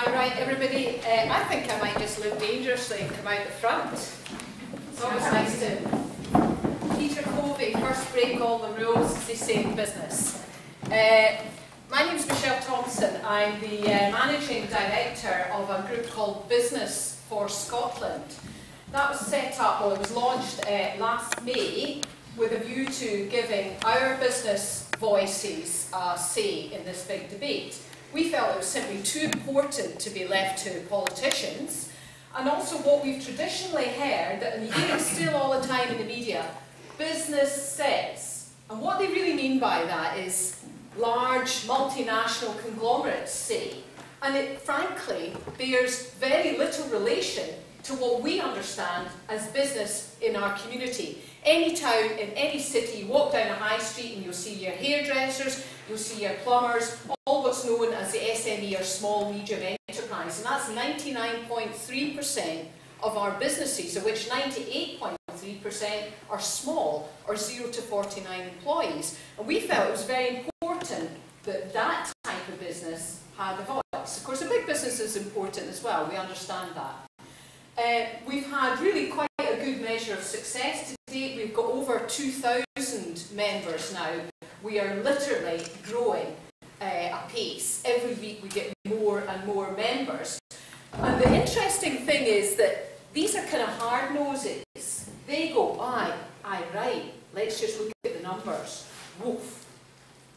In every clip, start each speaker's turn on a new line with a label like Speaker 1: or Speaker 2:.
Speaker 1: Right, everybody, I think I might just live dangerously and come out the front. It's always nice to... Peter Covey, first break all the rules, as they say in business. My name is Thomson. I'm the Managing Director of a group called Business for Scotland. That was set up, well, it was launched last May with a view to giving our business voices a say in this big debate. We felt it was simply too important to be left to politicians, and also what we've traditionally heard, and you hear it still all the time in the media, business says. And what they really mean by that is large multinational conglomerates say. And it frankly bears very little relation to what we understand as business in our community. Any town, in any city, you walk down a high street and you'll see your hairdressers, you'll see your plumbers, all what's known as the SME or small medium enterprise. And that's 99.3% of our businesses, of which 98.3% are small or 0 to 49 employees. And we felt it was very important that that type of business had a voice. Of course, a big business is important as well, we understand that. We've had really quite a good measure of success to date. We've got over 2,000 members now. We are literally growing apace. Every week we get more and more members. And the interesting thing is that these are kind of hard noses. They go, aye, right, let's just look at the numbers. Woof.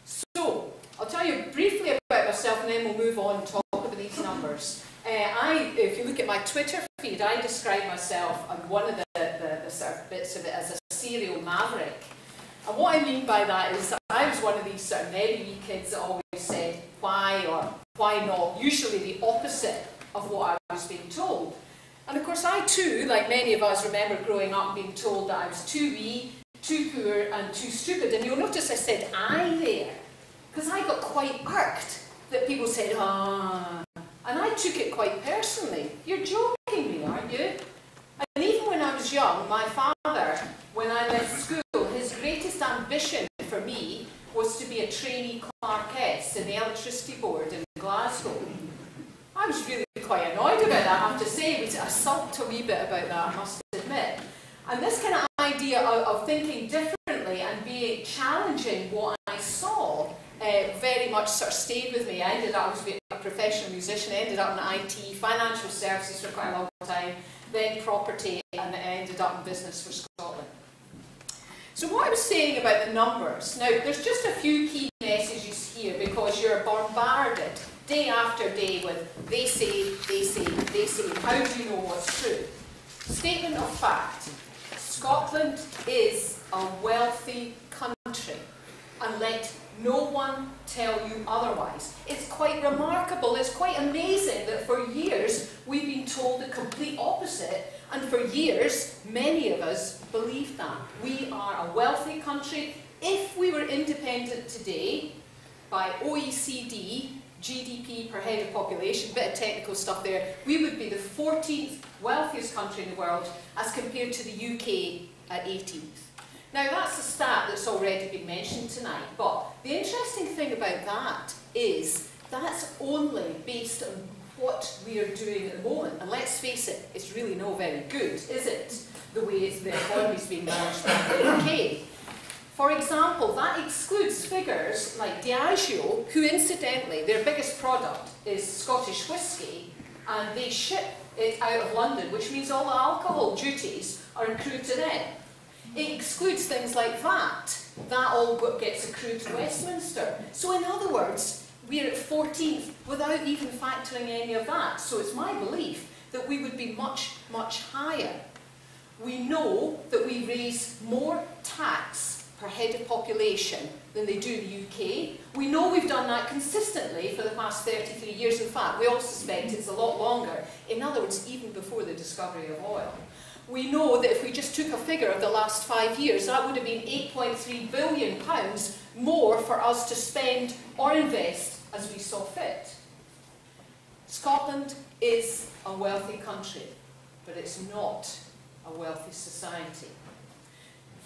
Speaker 1: So, I'll tell you briefly about myself and then we'll move on and talk about these numbers. If you look at my Twitter feed, I describe myself on one of the sort of bits of it as a serial maverick. And what I mean by that is that I was one of these sort of merry wee kids that always said why or why not, usually the opposite of what I was being told. And of course I too, like many of us, remember growing up being told that I was too wee, too poor and too stupid. And you'll notice I said I there, because I got quite irked that people said, ah. And I took it quite personally. You're joking me, aren't you? And even when I was young, my father, when I left school, his greatest ambition for me was to be a trainee clerkess in the electricity board in Glasgow. I was really quite annoyed about that, I have to say. We sulked a wee bit about that, I must admit. And this kind of idea of thinking differently and being challenging what I saw very much sort of stayed with me. I ended up as a professional musician, I ended up in IT, financial services for quite a long time, then property, and I ended up in business for Scotland. So what I was saying about the numbers, now there's just a few key messages here because you're bombarded day after day with they say, they say, they say. How do you know what's true? Statement of fact. Scotland is a wealthy country, and let no one tell you otherwise. It's quite remarkable, it's quite amazing that for years we've been told the complete opposite, and for years many of us believed that. We are a wealthy country. If we were independent today, by OECD, GDP per head of population, bit of technical stuff there, we would be the 14th wealthiest country in the world as compared to the UK at 18th. Now that's a stat that's already been mentioned tonight, but the interesting thing about that is that's only based on what we are doing at the moment. And let's face it, it's really no very good, is it? The way the economy's being managed in the UK. For example, that excludes figures like Diageo, who incidentally, their biggest product is Scottish whisky, and they ship it out of London, which means all the alcohol duties are accrued to them. It excludes things like VAT. That all gets accrued to Westminster. So in other words, we're at 14th without even factoring any of that. So it's my belief that we would be much, much higher. We know that we raise more tax per head of population than they do in the UK. We know we've done that consistently for the past 33 years. In fact, we all suspect it's a lot longer. In other words, even before the discovery of oil. We know that if we just took a figure of the last 5 years, that would have been £8.3 billion more for us to spend or invest as we saw fit. Scotland is a wealthy country, but it's not a wealthy society.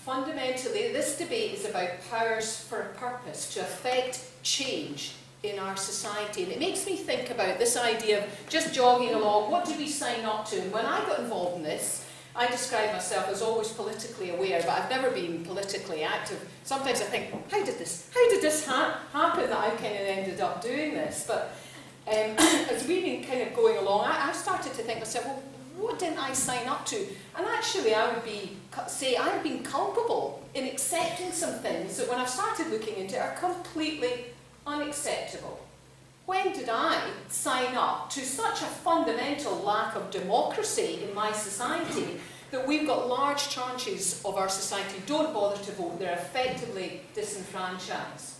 Speaker 1: Fundamentally, this debate is about powers for a purpose, to affect change in our society. And it makes me think about this idea of just jogging along. What do we sign up to? And when I got involved in this, I describe myself as always politically aware, but I've never been politically active. Sometimes I think, how did this happen that I kind of ended up doing this? But as we've been kind of going along, I started to think myself, well, what didn't I sign up to? And actually I would say I've been culpable in accepting some things that when I've started looking into it are completely unacceptable. When did I sign up to such a fundamental lack of democracy in my society that we've got large tranches of our society don't bother to vote, they're effectively disenfranchised?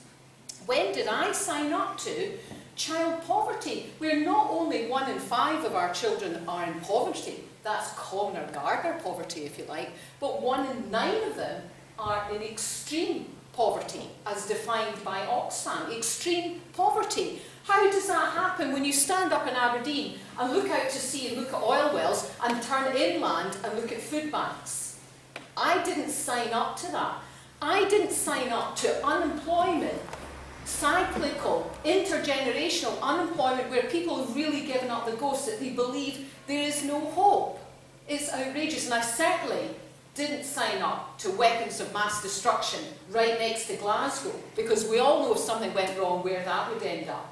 Speaker 1: When did I sign up to child poverty, where not only 1 in 5 of our children are in poverty, that's common or Gardner poverty if you like, but 1 in 9 of them are in extreme poverty, as defined by Oxfam. Extreme poverty. How does that happen when you stand up in Aberdeen and look out to sea and look at oil wells and turn inland and look at food banks? I didn't sign up to that. I didn't sign up to unemployment, cyclical, intergenerational unemployment where people have really given up the ghost, that they believe there is no hope. It's outrageous, and I certainly didn't sign up to weapons of mass destruction right next to Glasgow, because we all know if something went wrong where that would end up.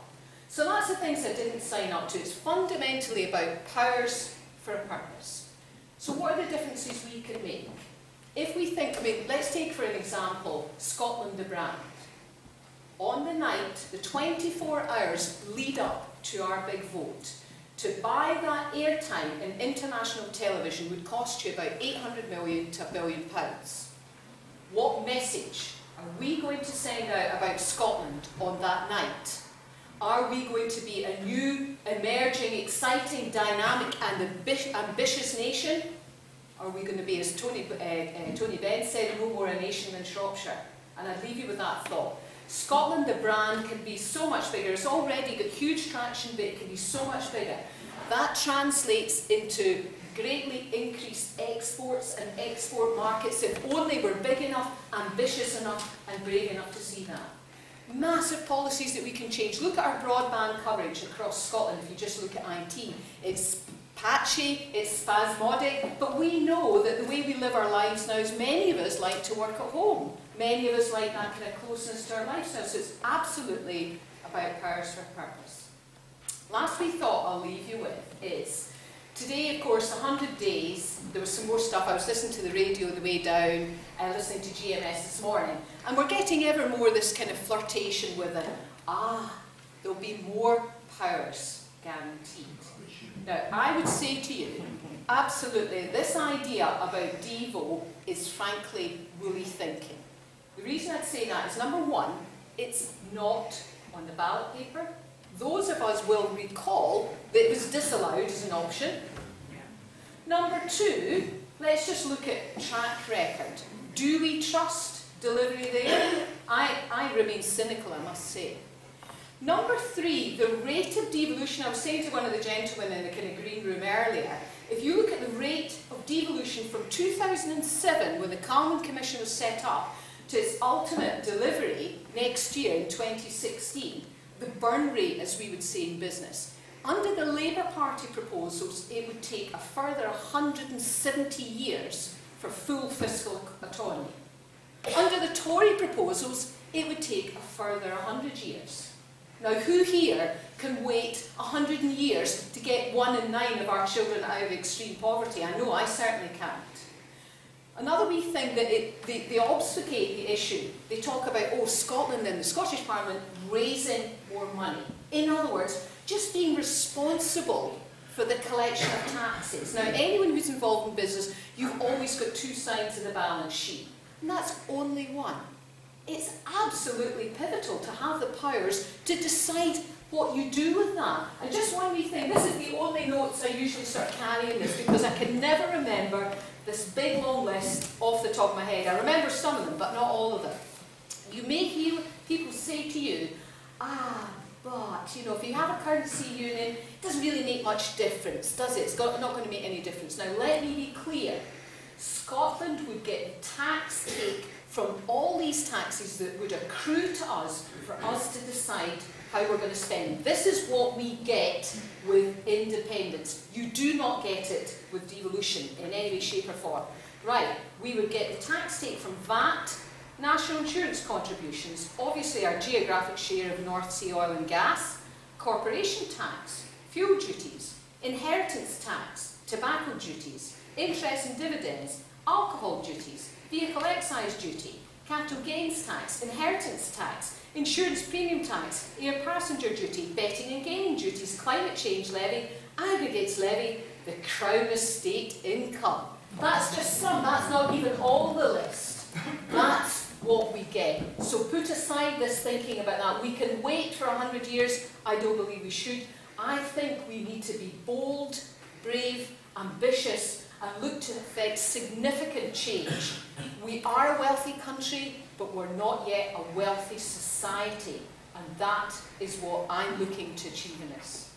Speaker 1: So that's the things I didn't sign up to. It's fundamentally about powers for a purpose. So what are the differences we can make? If we think, let's take for an example, Scotland the brand. On the night, the 24 hours lead up to our big vote, to buy that airtime in international television would cost you about 800 million to £1 billion. What message are we going to send out about Scotland on that night? Are we going to be a new, emerging, exciting, dynamic and ambitious nation? Are we going to be, as Tony Benn said, no more a nation than Shropshire? And I'd leave you with that thought. Scotland, the brand, can be so much bigger. It's already got huge traction, but it can be so much bigger. That translates into greatly increased exports and export markets if only we're big enough, ambitious enough and brave enough to see that. Massive policies that we can change. Look at our broadband coverage across Scotland if you just look at IT. It's patchy, it's spasmodic, but we know that the way we live our lives now is many of us like to work at home. Many of us like that kind of closeness to our lifestyle, so it's absolutely about powers for purpose. Last wee thought I'll leave you with is, today of course 100 days, there was some more stuff, I was listening to the radio on the way down, and listening to GMS this morning, and we're getting ever more this kind of flirtation with it. There'll be more powers guaranteed. Now I would say to you, absolutely, this idea about Devo is frankly woolly thinking. The reason I'd say that is, number one, it's not on the ballot paper. Those of us will recall that it was disallowed as an option. Number two, let's just look at track record. Do we trust delivery there? I remain cynical, I must say. Number three, the rate of devolution. I was saying to one of the gentlemen in the kind of green room earlier, if you look at the rate of devolution from 2007, when the Calman Commission was set up, to its ultimate delivery next year in 2016, the burn rate, as we would say in business. Under the Labour Party proposals, it would take a further 170 years for full fiscal autonomy. Under the Tory proposals, it would take a further 100 years. Now, who here can wait 100 years to get 1 in 9 of our children out of extreme poverty? I know I certainly can't. Another wee thing that they obfuscate the issue. They talk about, Scotland and the Scottish Parliament raising more money. In other words, just being responsible for the collection of taxes. Now, anyone who's involved in business, you've always got two sides of the balance sheet. And that's only one. It's absolutely pivotal to have the powers to decide what you do with that. And just one wee thing, this is the only notes I usually start carrying this, because I can never remember this big long list off the top of my head. I remember some of them, but not all of them. You may hear people say to you, but, if you have a currency union, it doesn't really make much difference, does it? It's not going to make any difference. Now, let me be clear. Scotland would get the tax take from all these taxes that would accrue to us for us to decide how we're going to spend. This is what we get with independence. You do not get it with devolution in any way, shape or form. Right, we would get the tax take from VAT, national insurance contributions, obviously our geographic share of North Sea oil and gas, corporation tax, fuel duties, inheritance tax, tobacco duties, interest and dividends, alcohol duties, vehicle excise duty, capital gains tax, inheritance tax, insurance premium tax, air passenger duty, betting and gaming duties, climate change levy, aggregates levy, the Crown estate income. That's just some, that's not even all the list. That's what we get. So put aside this thinking about that. We can wait for 100 years. I don't believe we should. I think we need to be bold, brave, ambitious, and look to effect significant change. We are a wealthy country, but we're not yet a wealthy society. And that is what I'm looking to achieve in this.